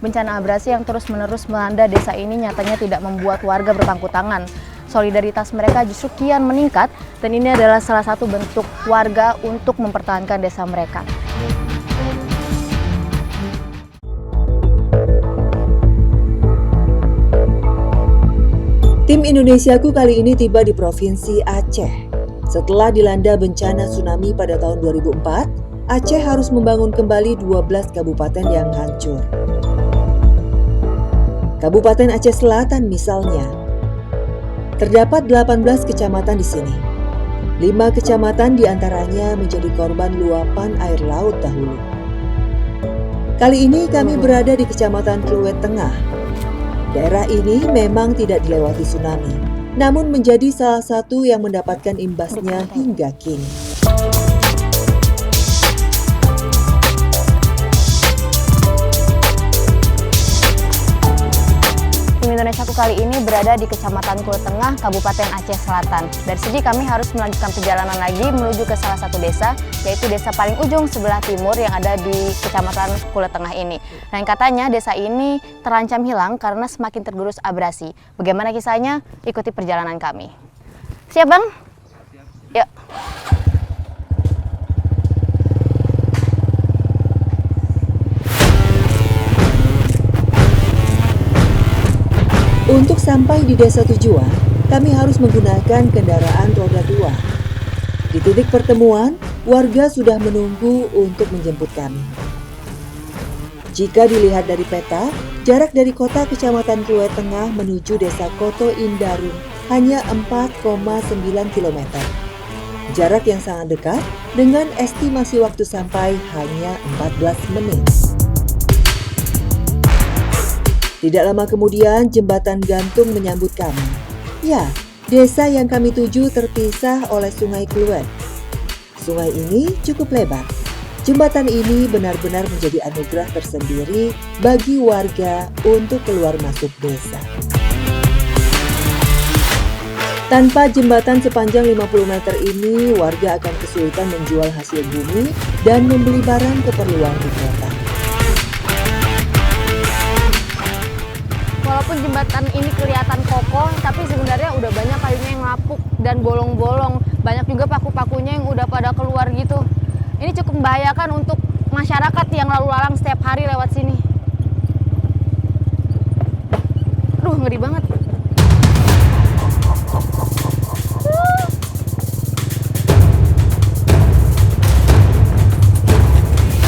Bencana abrasi yang terus-menerus melanda desa ini nyatanya tidak membuat warga berpangku tangan. Solidaritas mereka justru kian meningkat dan ini adalah salah satu bentuk warga untuk mempertahankan desa mereka. Tim Indonesiaku kali ini tiba di Provinsi Aceh. Setelah dilanda bencana tsunami pada tahun 2004, Aceh harus membangun kembali 12 kabupaten yang hancur. Kabupaten Aceh Selatan misalnya, terdapat 18 kecamatan di sini. 5 kecamatan diantaranya menjadi korban luapan air laut dahulu. Kali ini kami berada di Kecamatan Kluwet Tengah. Daerah ini memang tidak dilewati tsunami, namun menjadi salah satu yang mendapatkan imbasnya hingga kini. Indonesiaku kali ini berada di Kecamatan Kluwet Tengah, Kabupaten Aceh Selatan. Dari sini kami harus melanjutkan perjalanan lagi menuju ke salah satu desa, yaitu desa paling ujung sebelah timur yang ada di Kecamatan Kluwet Tengah ini. Dan katanya desa ini terancam hilang karena semakin tergerus abrasi. Bagaimana kisahnya? Ikuti perjalanan kami. Siap, Bang? Yuk. Untuk sampai di desa tujuan, kami harus menggunakan kendaraan roda 2. Di titik pertemuan, warga sudah menunggu untuk menjemput kami. Jika dilihat dari peta, jarak dari kota Kecamatan Kluwet Tengah menuju desa Koto Indarung hanya 4,9 km. Jarak yang sangat dekat dengan estimasi waktu sampai hanya 14 menit. Tidak lama kemudian, jembatan gantung menyambut kami. Ya, desa yang kami tuju terpisah oleh Sungai Kluwet. Sungai ini cukup lebar. Jembatan ini benar-benar menjadi anugerah tersendiri bagi warga untuk keluar masuk desa. Tanpa jembatan sepanjang 50 meter ini, warga akan kesulitan menjual hasil bumi dan membeli barang keperluan di kota. Walaupun jembatan ini kelihatan kokoh, tapi sebenarnya udah banyak kayunya yang lapuk dan bolong-bolong. Banyak juga paku-pakunya yang udah pada keluar gitu. Ini cukup membahayakan untuk masyarakat yang lalu lalang setiap hari lewat sini. Aduh, ngeri banget.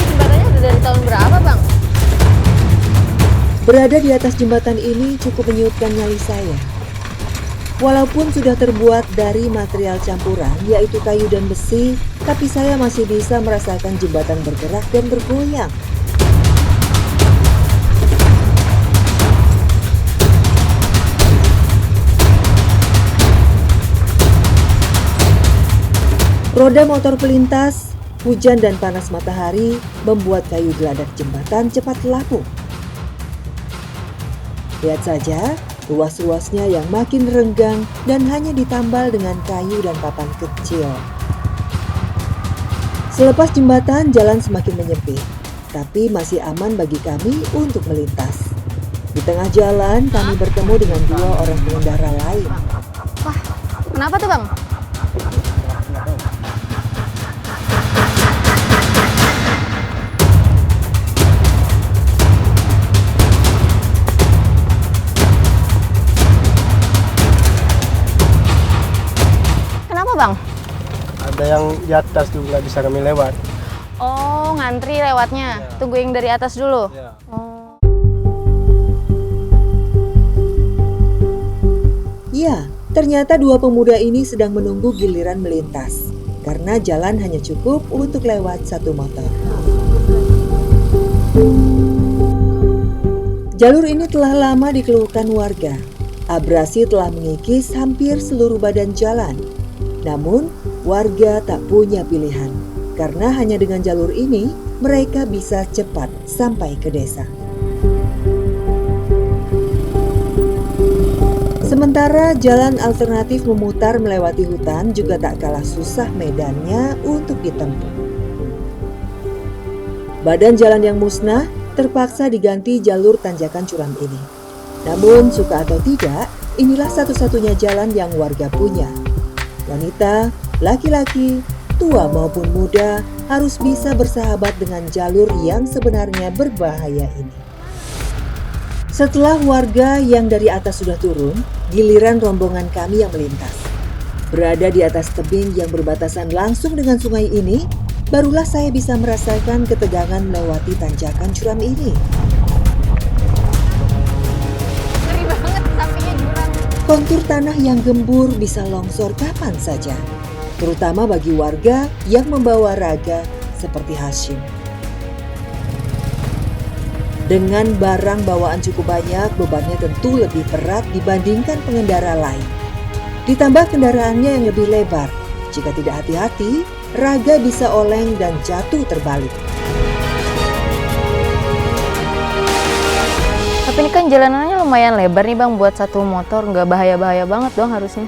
Jembatannya udah dari tahun berapa, Bang? Berada di atas jembatan ini cukup menyurutkan nyali saya. Walaupun sudah terbuat dari material campuran, yaitu kayu dan besi, tapi saya masih bisa merasakan jembatan bergerak dan bergoyang. Roda motor pelintas, hujan dan panas matahari membuat kayu geladak jembatan cepat lapuk. Lihat saja, ruas-ruasnya yang makin renggang dan hanya ditambal dengan kayu dan papan kecil. Selepas jembatan, jalan semakin menyempit, tapi masih aman bagi kami untuk melintas. Di tengah jalan, kami bertemu dengan 2 orang pengendara lain. Wah, kenapa tuh, Bang? Bang? Ada yang di atas tuh nggak bisa kami lewat. Oh, ngantri lewatnya. Ya. Tunggu yang dari atas dulu. Ya. Oh. Ya, ternyata 2 pemuda ini sedang menunggu giliran melintas karena jalan hanya cukup untuk lewat 1 motor. Jalur ini telah lama dikeluhkan warga. Abrasi telah mengikis hampir seluruh badan jalan. Namun, warga tak punya pilihan, karena hanya dengan jalur ini mereka bisa cepat sampai ke desa. Sementara jalan alternatif memutar melewati hutan juga tak kalah susah medannya untuk ditempuh. Badan jalan yang musnah terpaksa diganti jalur tanjakan curam ini. Namun, suka atau tidak, inilah satu-satunya jalan yang warga punya. Wanita, laki-laki, tua maupun muda harus bisa bersahabat dengan jalur yang sebenarnya berbahaya ini. Setelah warga yang dari atas sudah turun, giliran rombongan kami yang melintas. Berada di atas tebing yang berbatasan langsung dengan sungai ini, barulah saya bisa merasakan ketegangan melewati tanjakan curam ini. Ngeri banget, sampingnya jurang. Kontur tanah yang gembur bisa longsor kapan saja, terutama bagi warga yang membawa raga seperti Hashim. Dengan barang bawaan cukup banyak, bebannya tentu lebih berat dibandingkan pengendara lain. Ditambah kendaraannya yang lebih lebar, jika tidak hati-hati, raga bisa oleng dan jatuh terbalik. Tapi ini kan jalanannya lumayan lebar nih Bang, buat satu motor nggak bahaya-bahaya banget dong harusnya.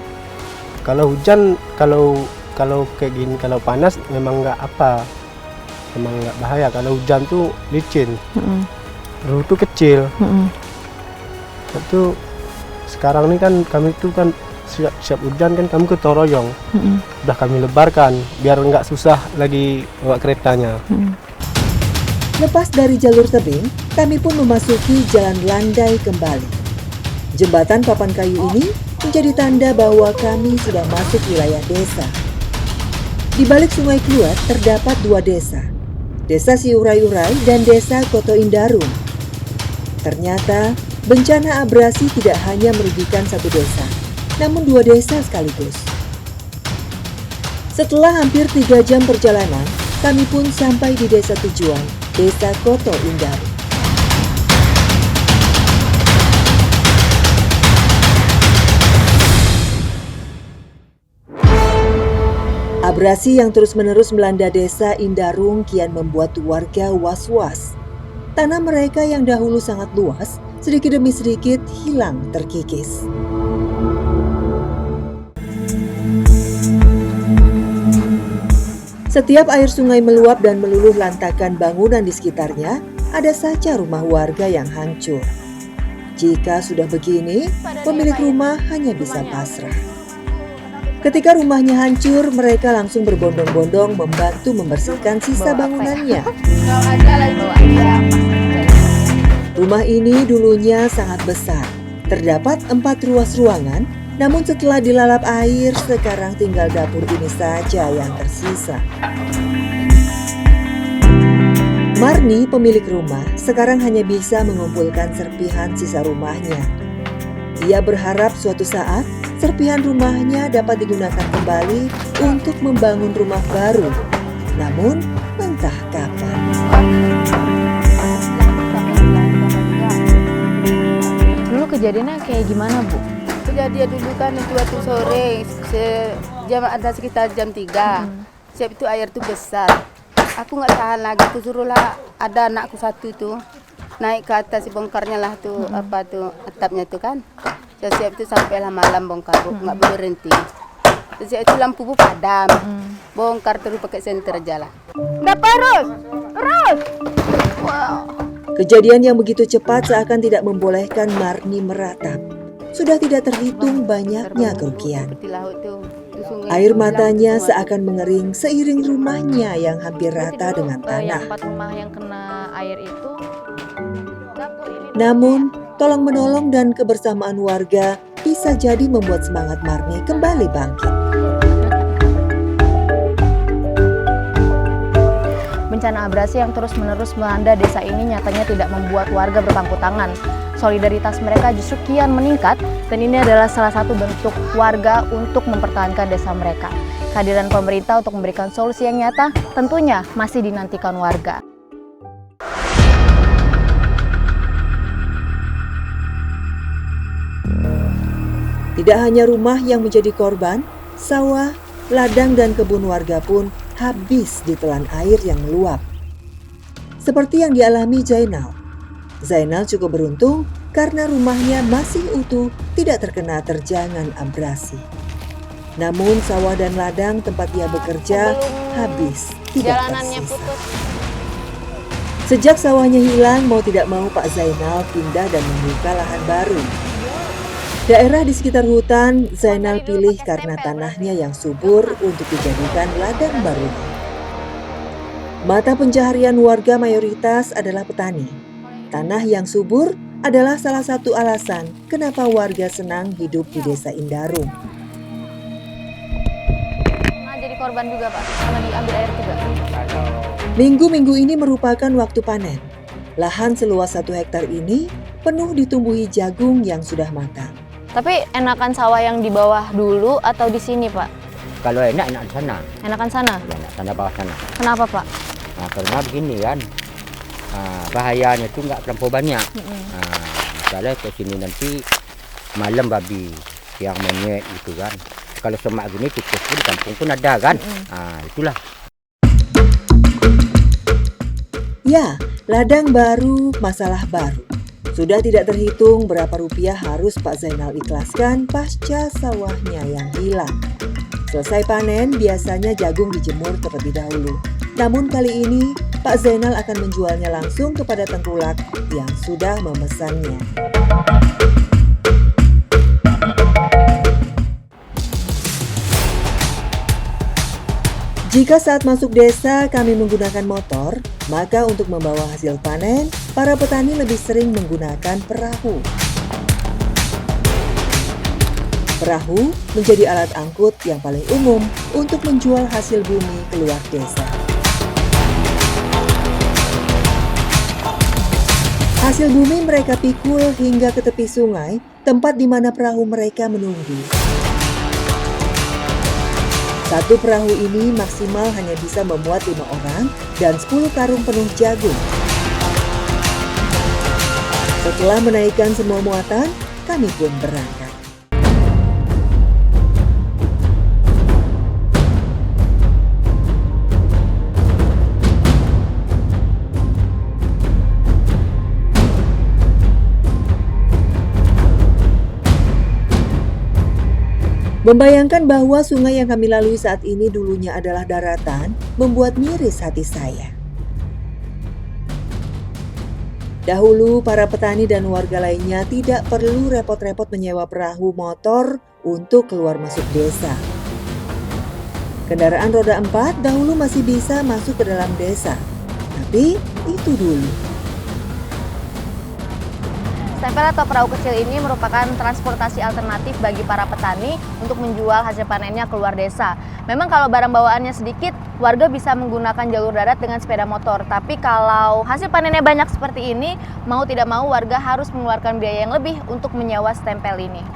Kalau hujan, kalau kayak gini, kalau panas memang nggak apa, memang nggak bahaya. Kalau hujan tuh licin, ruh tuh kecil. Itu sekarang ini kan kami tuh kan siap hujan kan kami ketoroyong, udah kami lebarkan biar nggak susah lagi bawa keretanya. Lepas dari jalur tebing, kami pun memasuki jalan landai kembali. Jembatan papan kayu ini menjadi tanda bahwa kami sudah masuk wilayah desa. Di balik Sungai Kluwat terdapat dua desa, Desa Siurai-Urai dan Desa Koto Indarung. Ternyata bencana abrasi tidak hanya merugikan satu desa, namun dua desa sekaligus. Setelah hampir 3 jam perjalanan, kami pun sampai di desa tujuan, Desa Koto Indarung. Abrasi yang terus-menerus melanda desa Indarung kian membuat warga was-was. Tanah mereka yang dahulu sangat luas, sedikit demi sedikit hilang terkikis. Setiap air sungai meluap dan meluluh lantakan bangunan di sekitarnya, ada saja rumah warga yang hancur. Jika sudah begini, pemilik rumah hanya bisa pasrah. Ketika rumahnya hancur, mereka langsung berbondong-bondong membantu membersihkan sisa bangunannya. Rumah ini dulunya sangat besar, terdapat 4 ruas ruangan, namun setelah dilalap air, sekarang tinggal dapur ini saja yang tersisa. Marni, pemilik rumah, sekarang hanya bisa mengumpulkan serpihan sisa rumahnya. Ia berharap suatu saat serpihan rumahnya dapat digunakan kembali untuk membangun rumah baru. Namun, entah kapan. Dulu kejadiannya kayak gimana, Bu? Kejadian dulu kan itu waktu sore, jam ada sekitar jam 3. Siap itu air tuh besar. Aku nggak tahan lagi, tuh suruhlah ada anakku satu tuh naik ke atas, bongkarnya lah tuh apa tuh atapnya tuh kan. Siap itu sampailah malam bongkar, nggak berhenti. Terus itu lampu padam, bongkar terus pakai senter aja lah. Dapat terus. Wow. Kejadian yang begitu cepat seakan tidak membolehkan Marni meratap. Sudah tidak terhitung banyaknya kerugian. Air matanya seakan mengering seiring rumahnya yang hampir rata dengan tanah. Yang 4 rumah yang kena air itu. Namun, tolong-menolong dan kebersamaan warga bisa jadi membuat semangat Marni kembali bangkit. Bencana abrasi yang terus-menerus melanda desa ini nyatanya tidak membuat warga berpangku tangan. Solidaritas mereka justru kian meningkat dan ini adalah salah satu bentuk warga untuk mempertahankan desa mereka. Kehadiran pemerintah untuk memberikan solusi yang nyata tentunya masih dinantikan warga. Tidak hanya rumah yang menjadi korban, sawah, ladang dan kebun warga pun habis ditelan air yang meluap. Seperti yang dialami Zainal. Zainal cukup beruntung karena rumahnya masih utuh, tidak terkena terjangan abrasi. Namun sawah dan ladang tempat dia bekerja habis, tidak tersisa. Sejak sawahnya hilang, mau tidak mau Pak Zainal pindah dan membuka lahan baru. Daerah di sekitar hutan Zainal pilih karena tanahnya yang subur untuk dijadikan ladang baru. Mata pencaharian warga mayoritas adalah petani. Tanah yang subur adalah salah satu alasan kenapa warga senang hidup di Desa Indarung. Jadi korban juga Pak, sama diambil air juga. Minggu-minggu ini merupakan waktu panen. Lahan seluas 1 hektar ini penuh ditumbuhi jagung yang sudah matang. Tapi enakan sawah yang di bawah dulu atau di sini Pak? Kalau enak di sana, Enakan sana? ya enak sana bawah sana. Kenapa Pak? Nah, karena begini kan, bahayanya itu nggak terlampau banyak. Misalnya ke sini nanti malam babi yang monyet gitu kan. Kalau semak gini tikus pun kampung pun ada kan. Itulah. Ya, ladang baru, masalah baru. Sudah tidak terhitung berapa rupiah harus Pak Zainal ikhlaskan pasca sawahnya yang hilang. Selesai panen, biasanya jagung dijemur terlebih dahulu. Namun kali ini, Pak Zainal akan menjualnya langsung kepada tengkulak yang sudah memesannya. Jika saat masuk desa kami menggunakan motor, maka untuk membawa hasil panen, para petani lebih sering menggunakan perahu. Perahu menjadi alat angkut yang paling umum untuk menjual hasil bumi keluar desa. Hasil bumi mereka pikul hingga ke tepi sungai, tempat di mana perahu mereka menunggu. Satu perahu ini maksimal hanya bisa memuat 5 orang dan 10 karung penuh jagung. Setelah menaikkan semua muatan, kami pun berangkat. Membayangkan bahwa sungai yang kami lalui saat ini dulunya adalah daratan, membuat miris hati saya. Dahulu, para petani dan warga lainnya tidak perlu repot-repot menyewa perahu motor untuk keluar masuk desa. Kendaraan roda 4 dahulu masih bisa masuk ke dalam desa, tapi itu dulu. Stempel atau perahu kecil ini merupakan transportasi alternatif bagi para petani untuk menjual hasil panennya keluar desa. Memang kalau barang bawaannya sedikit, warga bisa menggunakan jalur darat dengan sepeda motor. Tapi kalau hasil panennya banyak seperti ini, mau tidak mau warga harus mengeluarkan biaya yang lebih untuk menyewa stempel ini.